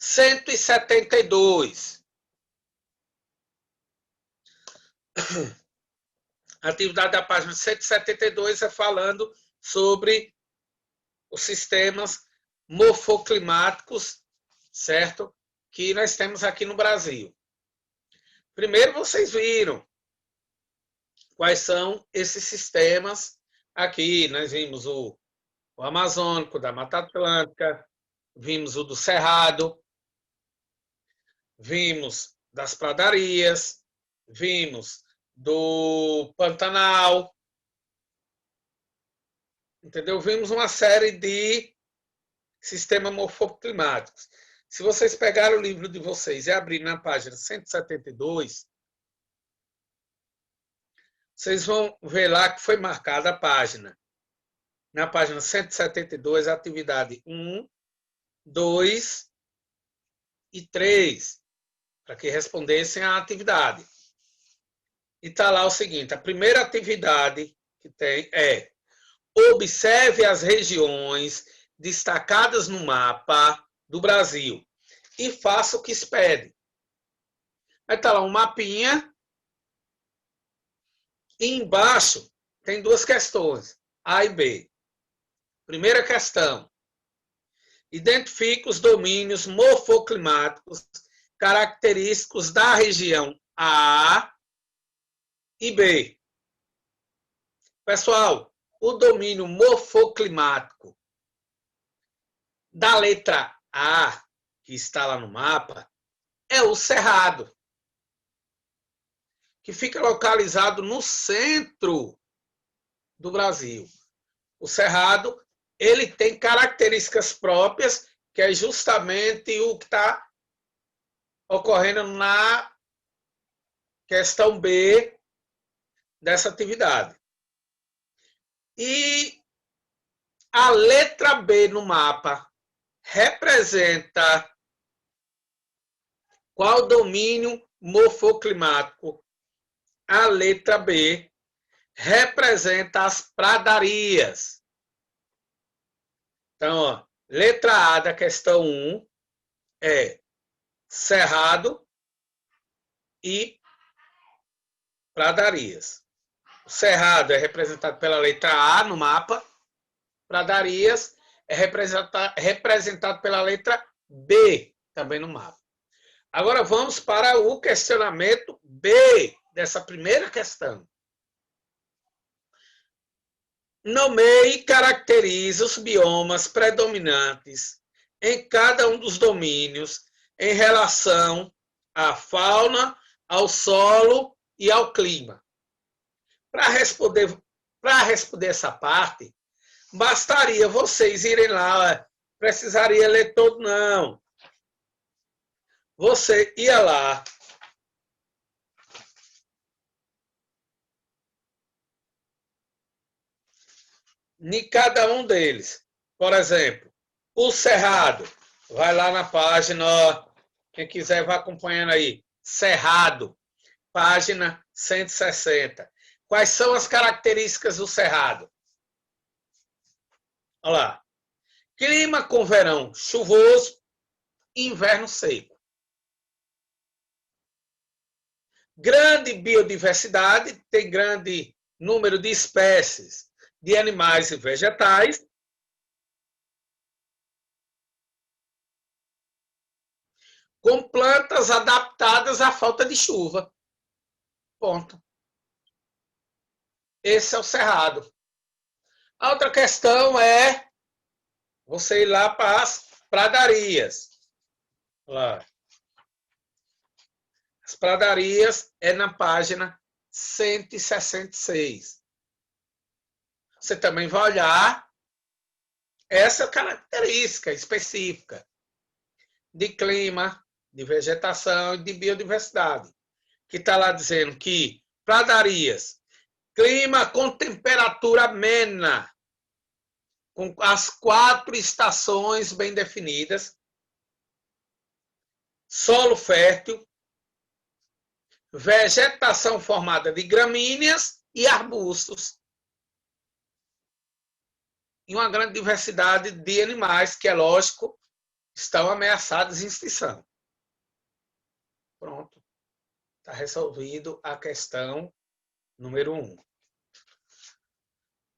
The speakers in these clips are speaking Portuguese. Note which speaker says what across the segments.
Speaker 1: 172. A atividade da página 172 é falando sobre os sistemas morfoclimáticos, certo? Que nós temos aqui no Brasil. Primeiro, vocês viram quais são esses sistemas aqui. Nós vimos o Amazônico, da Mata Atlântica, vimos o do Cerrado, vimos das pradarias, vimos do Pantanal, entendeu? Vimos uma série de sistemas morfoclimáticos. Se vocês pegarem o livro de vocês e abrirem na página 172, vocês vão ver lá que foi marcada a página. Na página 172, a atividade 1, 2 e 3, para que respondessem à atividade. E está lá o seguinte, a primeira atividade que tem é: observe as regiões destacadas no mapa do Brasil e faça o que se pede. Aí está lá um mapinha e embaixo tem duas questões, A e B. Primeira questão: identifique os domínios morfoclimáticos característicos da região A e B. Pessoal, o domínio morfoclimático da letra A, que está lá no mapa, é o Cerrado, que fica localizado no centro do Brasil. O Cerrado, ele tem características próprias, que é justamente o que está ocorrendo na questão B dessa atividade. E a letra B no mapa representa qual domínio morfoclimático? A letra B representa as pradarias. Então, ó, letra A da questão 1 é Cerrado e pradarias. O Cerrado é representado pela letra A no mapa. Pradarias é representado pela letra B também no mapa. Agora vamos para o questionamento B dessa primeira questão. Nomeie e caracterize os biomas predominantes em cada um dos domínios em relação à fauna, ao solo e ao clima. Para responder essa parte, bastaria vocês irem lá, precisaria ler todo, não. Você ia lá, em cada um deles. Por exemplo, o Cerrado, vai lá na página, ó, quem quiser vai acompanhando aí, Cerrado, página 160. Quais são as características do Cerrado? Olha lá. Clima com verão chuvoso e inverno seco. Grande biodiversidade, tem grande número de espécies de animais e vegetais. Com plantas adaptadas à falta de chuva. Ponto. Esse é o Cerrado. A outra questão é você ir lá para as pradarias. Lá. As pradarias é na página 166. Você também vai olhar essa característica específica de clima, de vegetação e de biodiversidade, que está lá dizendo que pradarias, clima com temperatura amena, com as 4 estações bem definidas, solo fértil, vegetação formada de gramíneas e arbustos, e uma grande diversidade de animais, que é lógico, estão ameaçadas de extinção. Pronto. Está resolvido a questão número 1.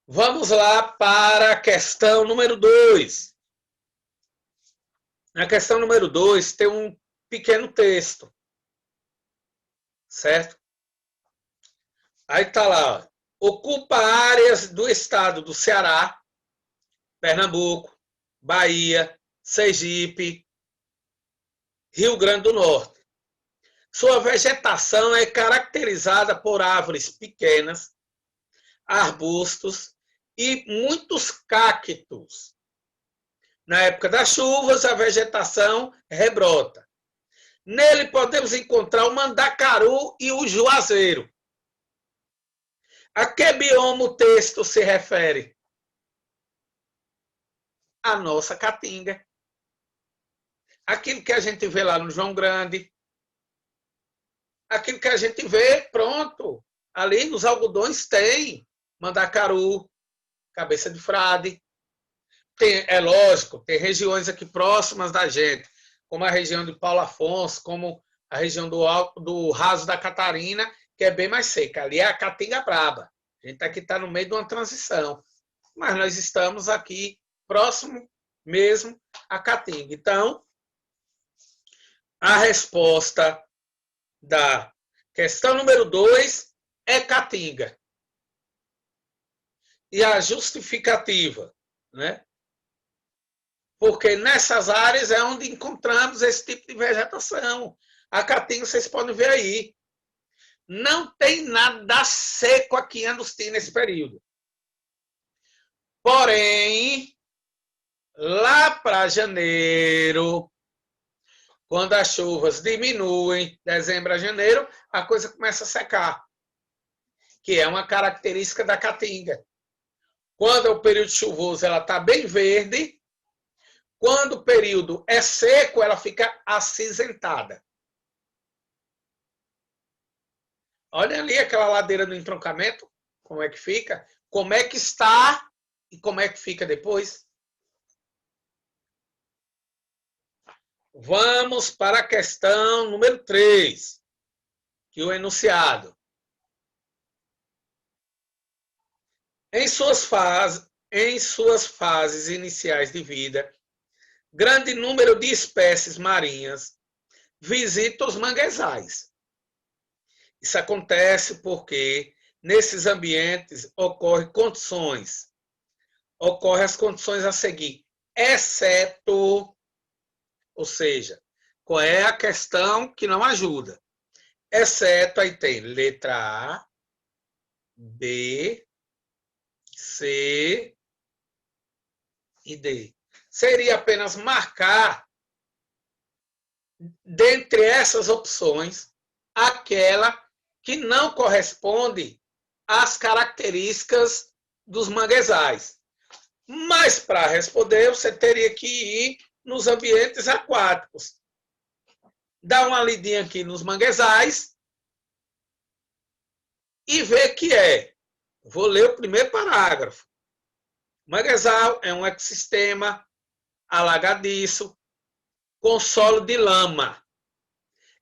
Speaker 1: Vamos lá para a questão número 2. Na questão número 2 tem um pequeno texto. Certo? Aí está lá. Ó. Ocupa áreas do estado do Ceará, Pernambuco, Bahia, Sergipe, Rio Grande do Norte. Sua vegetação é caracterizada por árvores pequenas, arbustos e muitos cactos. Na época das chuvas, a vegetação rebrota. Nele podemos encontrar o mandacaru e o juazeiro. A que bioma o texto se refere? A nossa caatinga. Aquilo que a gente vê lá no João Grande. Aquilo que a gente vê, pronto. Ali nos algodões tem mandacaru, cabeça de frade. Tem, é lógico, tem regiões aqui próximas da gente, como a região de Paulo Afonso, como a região do Raso da Catarina, que é bem mais seca. Ali é a caatinga braba. A gente aqui está no meio de uma transição. Mas nós estamos aqui próximo mesmo à caatinga. Então, a resposta da questão número 2 é caatinga. E a justificativa, né? Porque nessas áreas é onde encontramos esse tipo de vegetação. A caatinga, vocês podem ver aí. Não tem nada seco aqui em Andosti nesse período. Porém, lá para janeiro, quando as chuvas diminuem, dezembro a janeiro, a coisa começa a secar, que é uma característica da caatinga. Quando é o período chuvoso, ela está bem verde. Quando o período é seco, ela fica acinzentada. Olha ali aquela ladeira do entroncamento, como é que fica, como é que está e como é que fica depois. Vamos para a questão número 3, que é o enunciado. Em suas fases iniciais de vida, grande número de espécies marinhas visitam os manguezais. Isso acontece porque nesses ambientes ocorrem as condições a seguir, exceto, ou seja, qual é a questão que não ajuda? Exceto, aí tem letra A, B, C e D. Seria apenas marcar, dentre essas opções, aquela que não corresponde às características dos manguezais. Mas, para responder, você teria que ir nos ambientes aquáticos. Dá uma lidinha aqui nos manguezais e ver que é. Vou ler o primeiro parágrafo. O manguezal é um ecossistema alagadiço com solo de lama.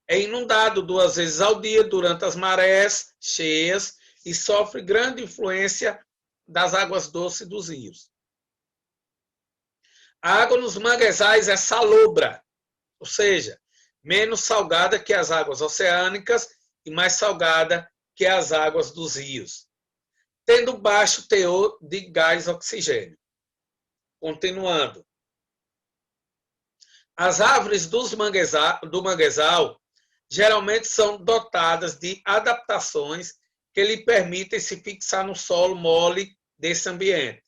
Speaker 1: É inundado 2 vezes ao dia durante as marés cheias e sofre grande influência das águas doces dos rios. A água nos manguezais é salobra, ou seja, menos salgada que as águas oceânicas e mais salgada que as águas dos rios, tendo baixo teor de gás oxigênio. Continuando. As árvores do manguezal geralmente são dotadas de adaptações que lhe permitem se fixar no solo mole desse ambiente.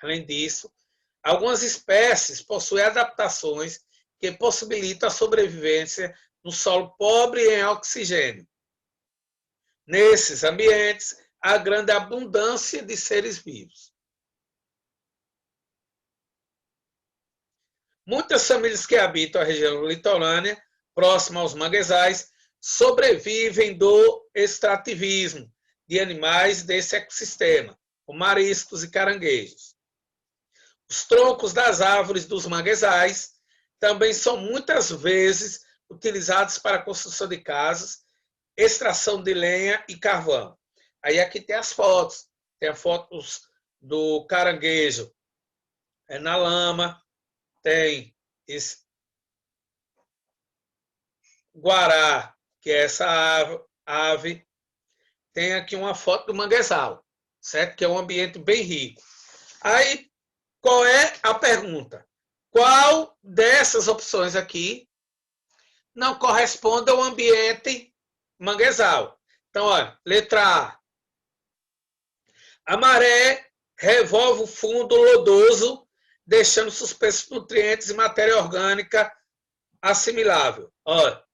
Speaker 1: Além disso, algumas espécies possuem adaptações que possibilitam a sobrevivência no solo pobre em oxigênio. Nesses ambientes, há grande abundância de seres vivos. Muitas famílias que habitam a região litorânea, próxima aos manguezais, sobrevivem do extrativismo de animais desse ecossistema, como mariscos e caranguejos. Os troncos das árvores dos manguezais também são muitas vezes utilizados para a construção de casas, extração de lenha e carvão. Aí aqui tem as fotos. Tem as fotos do caranguejo na lama, tem esse guará, que é essa ave. Tem aqui uma foto do manguezal, certo? Que é um ambiente bem rico. Aí, qual é a pergunta? Qual dessas opções aqui não corresponde ao ambiente manguezal? Então, olha, letra A. A maré revolve o fundo lodoso, deixando suspensos nutrientes e matéria orgânica assimilável. Olha,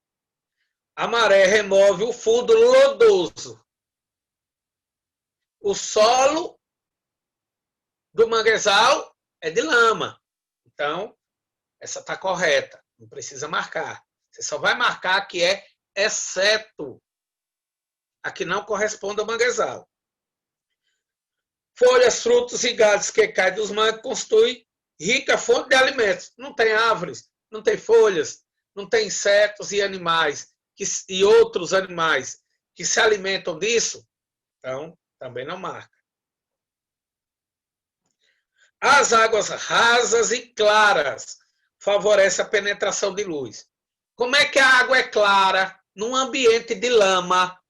Speaker 1: a maré remove o fundo lodoso. O solo do manguezal é de lama. Então, essa está correta. Não precisa marcar. Você só vai marcar que é exceto a que não corresponde ao manguezal. Folhas, frutos e galhos que caem dos mangos constituem rica fonte de alimentos. Não tem árvores, não tem folhas, não tem insetos e animais e outros animais que se alimentam disso, então também não marca. As águas rasas e claras favorecem a penetração de luz. Como é que a água é clara num ambiente de lama?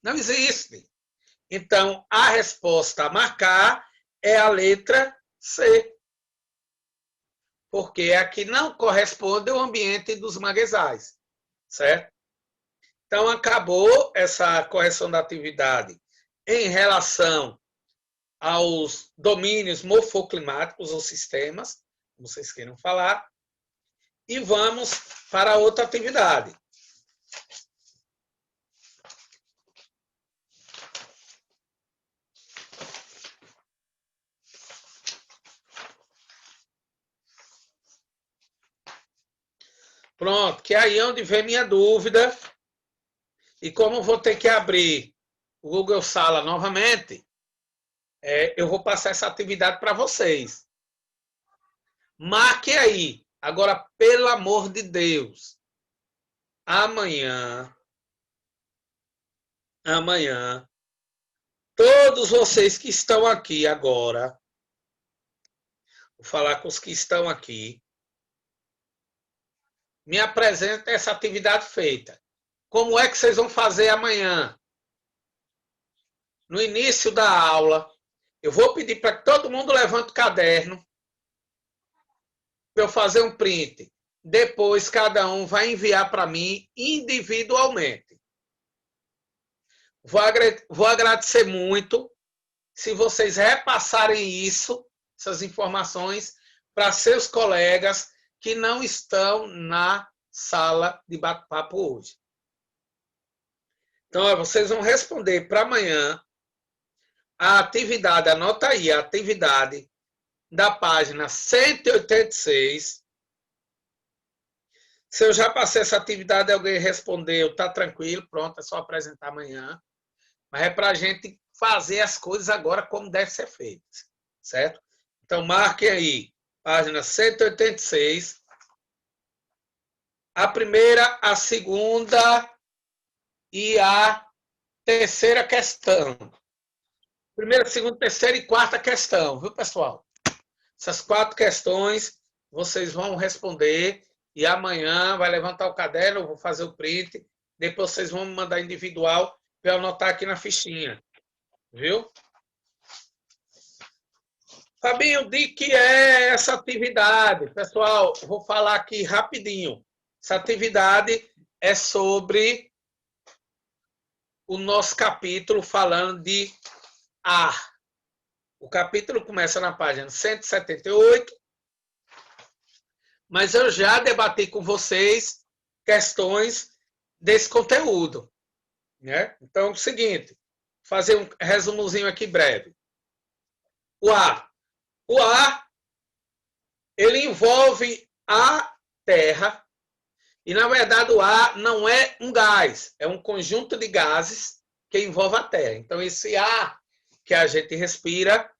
Speaker 1: Não existe. Então, a resposta a marcar é a letra C. Porque aqui não corresponde ao ambiente dos manguezais, certo? Então, acabou essa correção da atividade em relação aos domínios morfoclimáticos ou sistemas, como vocês queiram falar, e vamos para outra atividade. Pronto, que aí é onde vem minha dúvida. E como vou ter que abrir o Google Sala novamente, eu vou passar essa atividade para vocês. Marque aí. Agora, pelo amor de Deus, amanhã, todos vocês que estão aqui agora, vou falar com os que estão aqui, me apresentem essa atividade feita. Como é que vocês vão fazer amanhã? No início da aula, eu vou pedir para que todo mundo levante o caderno para eu fazer um print. Depois, cada um vai enviar para mim individualmente. Vou agradecer muito se vocês repassarem isso, essas informações, para seus colegas que não estão na sala de bate-papo hoje. Então, vocês vão responder para amanhã a atividade, anota aí, a atividade da página 186. Se eu já passei essa atividade e alguém respondeu, tá tranquilo, pronto, é só apresentar amanhã. Mas é para a gente fazer as coisas agora como deve ser feito, certo? Então, marquem aí, página 186. A primeira, a segunda e a terceira questão. Primeira, segunda, terceira e quarta questão, viu, pessoal? Essas 4 questões vocês vão responder e amanhã vai levantar o caderno, eu vou fazer o print, depois vocês vão me mandar individual para eu anotar aqui na fichinha, viu? Fabinho, de que é essa atividade? Pessoal, vou falar aqui rapidinho. Essa atividade é sobre o nosso capítulo falando de ar. O capítulo começa na página 178, mas eu já debati com vocês questões desse conteúdo, né? Então, é o seguinte, fazer um resumozinho aqui breve. O ar. O ar, ele envolve a Terra e, na verdade, o ar não é um gás, é um conjunto de gases que envolve a Terra. Então, esse ar que a gente respira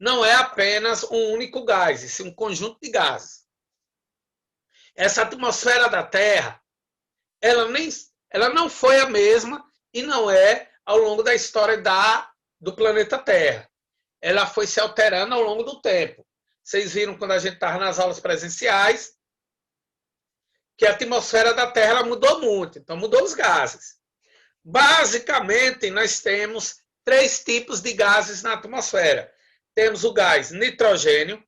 Speaker 1: não é apenas um único gás, e sim um conjunto de gases. Essa atmosfera da Terra, ela não foi a mesma e não é ao longo da história do planeta Terra. Ela foi se alterando ao longo do tempo. Vocês viram quando a gente estava nas aulas presenciais que a atmosfera da Terra ela mudou muito, então mudou os gases. Basicamente, nós temos 3 tipos de gases na atmosfera. Temos o gás nitrogênio,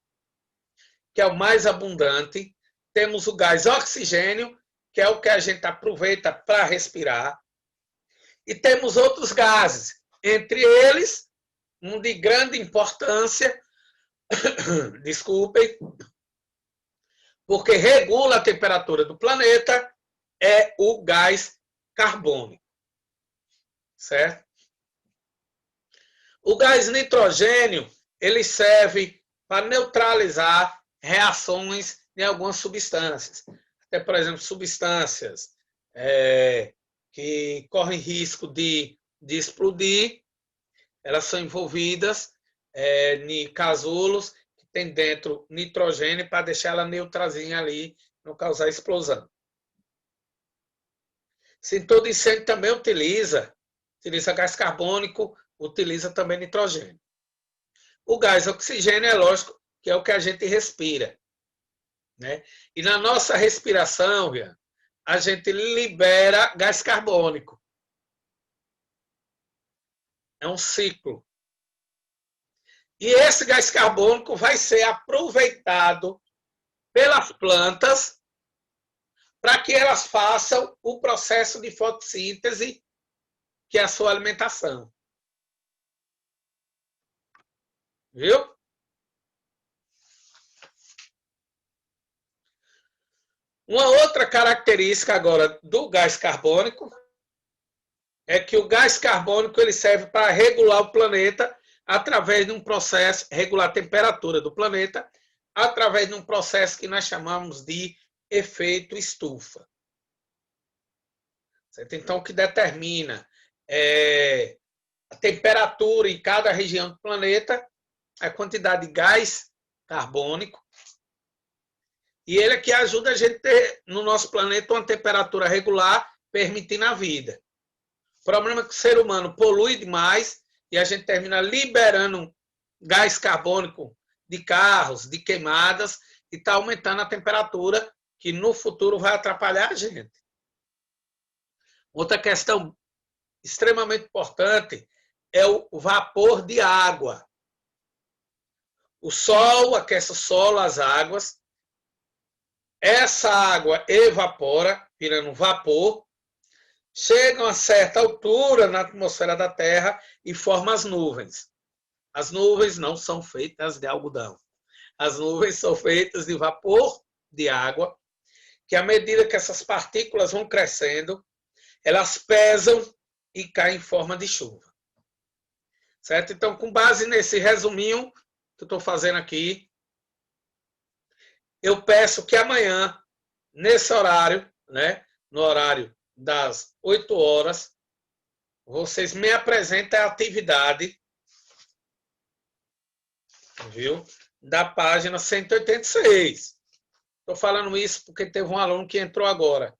Speaker 1: que é o mais abundante. Temos o gás oxigênio, que é o que a gente aproveita para respirar. E temos outros gases, entre eles, um de grande importância, desculpem, porque regula a temperatura do planeta, é o gás carbônico. Certo? O gás nitrogênio, ele serve para neutralizar reações em algumas substâncias. Até, por exemplo, substâncias que correm risco de explodir, elas são envolvidas em casulos que tem dentro nitrogênio para deixar ela neutrazinha ali, não causar explosão. Se todo incêndio também utiliza gás carbônico, utiliza também nitrogênio. O gás oxigênio é lógico que é o que a gente respira. Né? E na nossa respiração, a gente libera gás carbônico. É um ciclo. E esse gás carbônico vai ser aproveitado pelas plantas para que elas façam o processo de fotossíntese, que é a sua alimentação. Viu? Uma outra característica agora do gás carbônico é que o gás carbônico ele serve para regular o planeta através de um processo, regular a temperatura do planeta, através de um processo que nós chamamos de efeito estufa. Certo? Então, o que determina a temperatura em cada região do planeta, a quantidade de gás carbônico, e ele é que ajuda a gente a ter no nosso planeta uma temperatura regular, permitindo a vida. O problema é que o ser humano polui demais e a gente termina liberando gás carbônico de carros, de queimadas, e está aumentando a temperatura, que no futuro vai atrapalhar a gente. Outra questão extremamente importante é o vapor de água. O sol aquece o solo, as águas. Essa água evapora, virando vapor, chega a uma certa altura na atmosfera da Terra e forma as nuvens. As nuvens não são feitas de algodão. As nuvens são feitas de vapor de água, que à medida que essas partículas vão crescendo, elas pesam e caem em forma de chuva. Certo? Então, com base nesse resuminho que eu estou fazendo aqui, eu peço que amanhã, nesse horário, né, no horário das 8 horas, vocês me apresentem a atividade, viu, da página 186. Estou falando isso porque teve um aluno que entrou agora.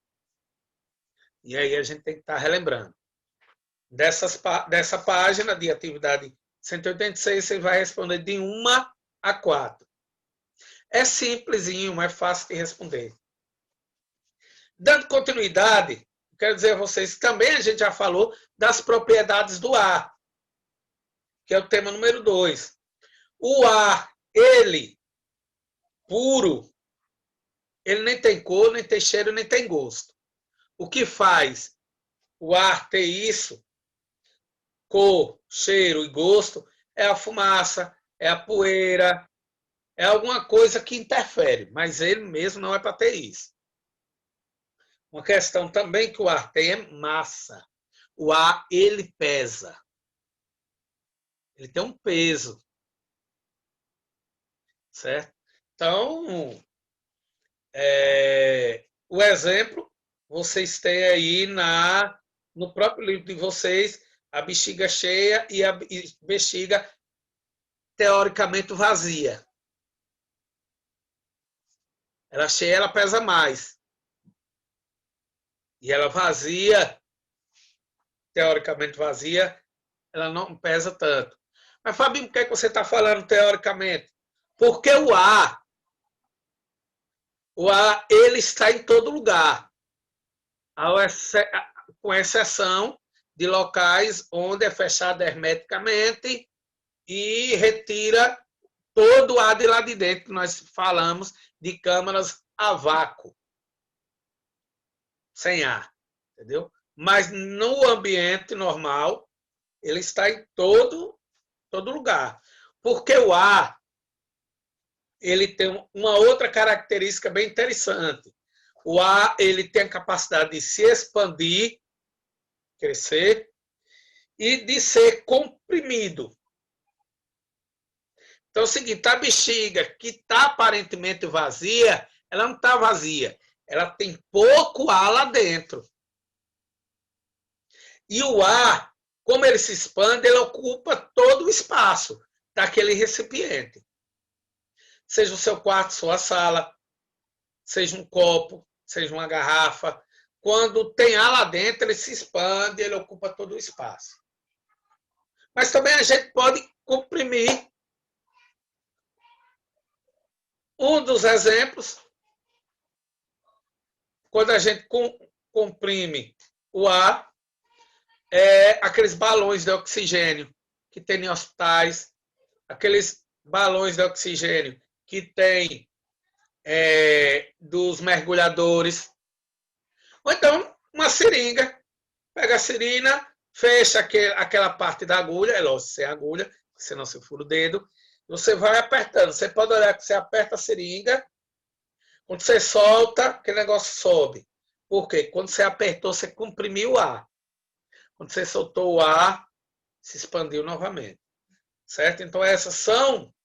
Speaker 1: E aí a gente tem que estar relembrando. Dessa página de atividade 186, você vai responder de 1 a 4. É simplesinho, mas é fácil de responder. Dando continuidade, quero dizer a vocês que também a gente já falou das propriedades do ar, que é o tema número 2. O ar, ele, puro, ele nem tem cor, nem tem cheiro, nem tem gosto. O que faz o ar ter isso, cor, cheiro e gosto, é a fumaça, é a poeira, é alguma coisa que interfere, mas ele mesmo não é para ter isso. Uma questão também que o ar tem é massa. O ar, ele pesa. Ele tem um peso. Certo? Então, o exemplo, vocês têm aí no próprio livro de vocês, a bexiga cheia e a bexiga teoricamente vazia. Ela cheia, ela pesa mais. E ela vazia, teoricamente vazia, ela não pesa tanto. Mas, Fabinho, por que você está falando teoricamente? Porque o ar, ele está em todo lugar, com exceção de locais onde é fechado hermeticamente e retira todo o ar de lá de dentro, que nós falamos de câmaras a vácuo, sem ar, entendeu? Mas no ambiente normal, ele está em todo lugar. Porque o ar, ele tem uma outra característica bem interessante. O ar, ele tem a capacidade de se expandir, crescer, e de ser comprimido. Então é o seguinte, a bexiga que está aparentemente vazia, ela não está vazia. Ela tem pouco ar lá dentro. E o ar, como ele se expande, ele ocupa todo o espaço daquele recipiente. Seja o seu quarto, sua sala, seja um copo, seja uma garrafa. Quando tem ar lá dentro, ele se expande, ele ocupa todo o espaço. Mas também a gente pode comprimir. Um dos exemplos, quando a gente comprime o ar, é aqueles balões de oxigênio que tem em hospitais, aqueles balões de oxigênio que tem dos mergulhadores. Ou então, uma seringa. Pega a seringa, fecha aquela parte da agulha, é lógico, sem agulha, senão você fura o dedo. Você vai apertando. Você pode olhar que você aperta a seringa, quando você solta, aquele negócio sobe. Por quê? Quando você apertou, você comprimiu o ar. Quando você soltou o ar, se expandiu novamente. Certo? Então, essas são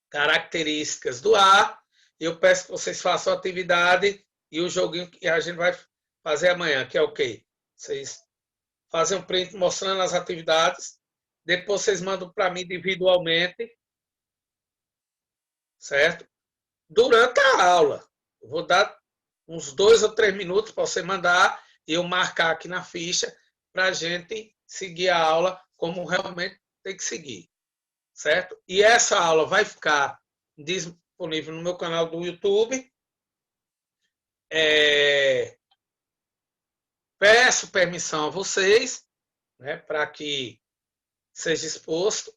Speaker 1: características do ar. Eu peço que vocês façam a atividade e o joguinho que a gente vai fazer amanhã, que é o quê? Vocês fazem um print mostrando as atividades, depois vocês mandam para mim individualmente, certo? Durante a aula. Eu vou dar uns 2 ou 3 minutos para você mandar e eu marcar aqui na ficha para a gente seguir a aula como realmente tem que seguir, certo? E essa aula vai ficar disponível no meu canal do YouTube. Peço permissão a vocês, né, para que seja exposto,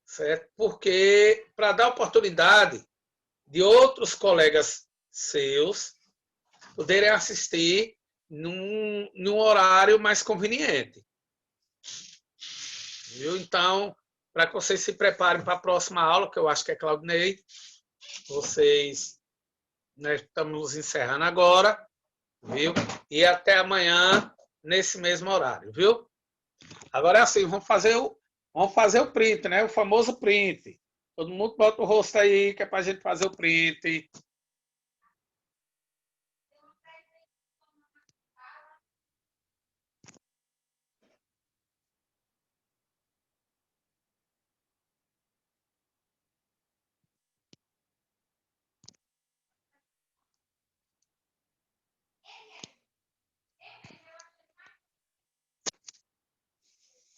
Speaker 1: certo? Porque para dar oportunidade de outros colegas seus poderem assistir num horário mais conveniente. Viu? Então, para que vocês se preparem para a próxima aula, que eu acho que é Claudinei, vocês, né, estamos encerrando agora, viu? E até amanhã, nesse mesmo horário, viu? Agora é assim, vamos fazer o print, né? O famoso print. Todo mundo bota o rosto aí, que é para a gente fazer o print.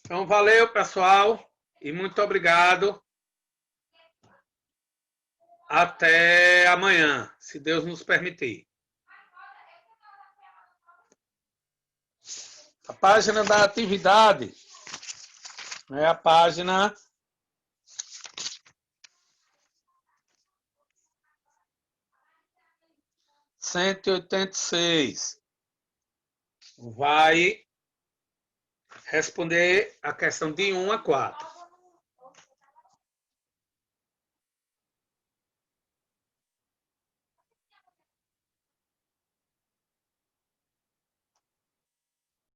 Speaker 1: Então, valeu, pessoal, e muito obrigado. Até amanhã, se Deus nos permitir. A página da atividade é a página 186. Vai responder a questão de 1 a 4.